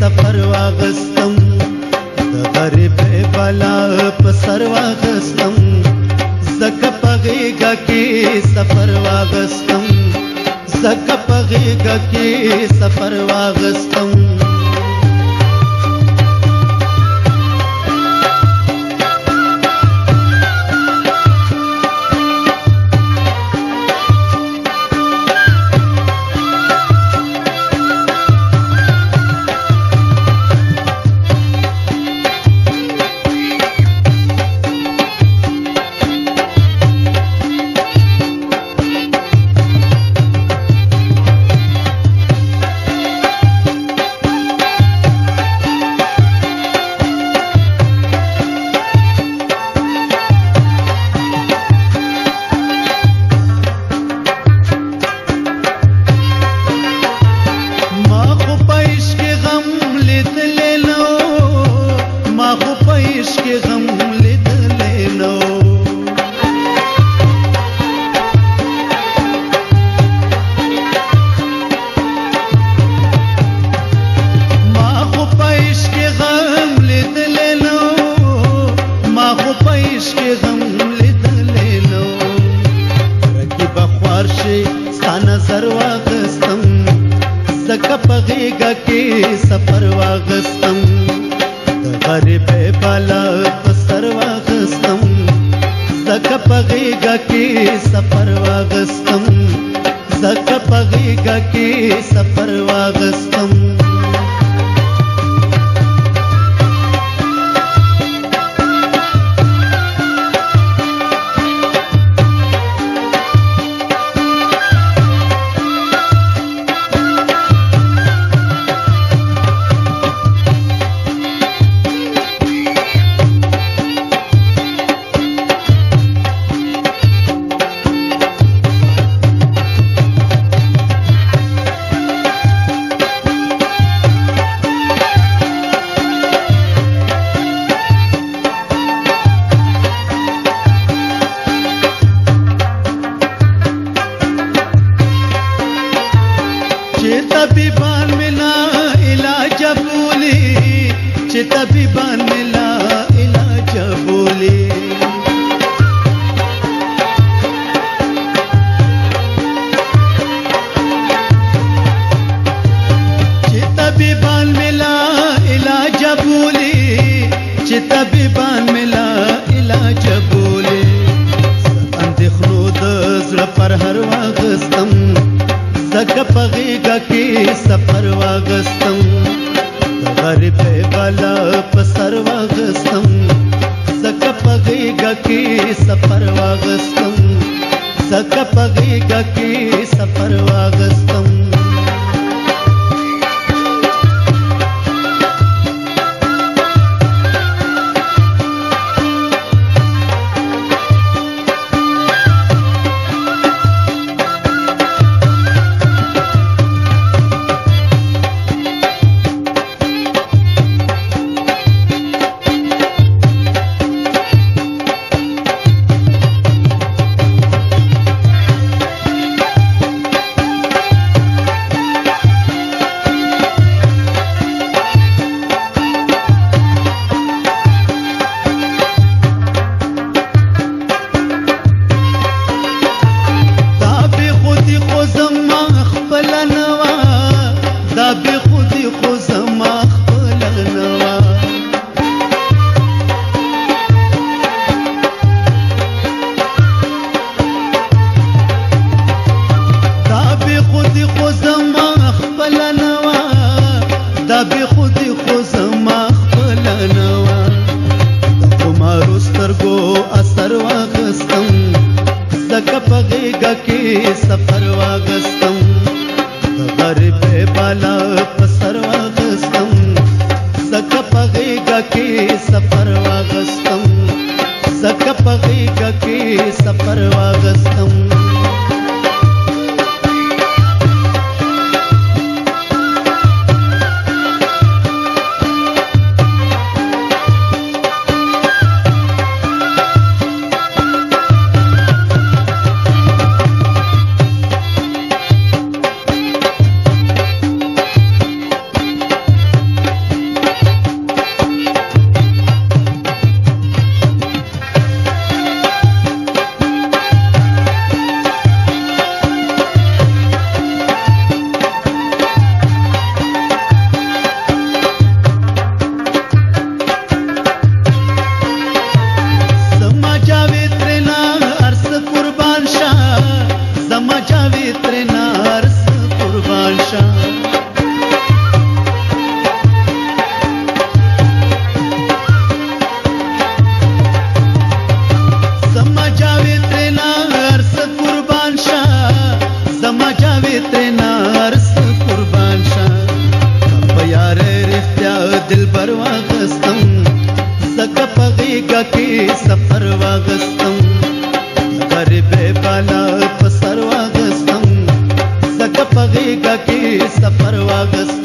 सफर वागस्तम غریب بلا په سر واغستم زکه پغېږه کې سفر واغستم زکه پغېږه کې سفر واغستم नजर वागस्तम زکه پغېږه کې سفر واغستم غریب بالا په سر واغستم زکه پغېږه کې سفر واغستم زکه پغېږه کې سفر واغستم طبيبان ملا علاج بولي چې طبيبان ملا علاج بولي چې طبيبان ملا علاج بولي چې طبيبان ملا علاج بولي اندېښنو د زړه پر هر واغستم زکه پغېږه کې سفر واغستم غریب بالا په سر واغستم زکه پغېږه کې سفر واغستم زکه پغېږه کې سفر واغستم زکه پغېږه کې سفر واغستم غریب بالا په سر واغستم زکه پغېږه کې سفر واغستم زکه پغېږه کې سفر واغستم واغستم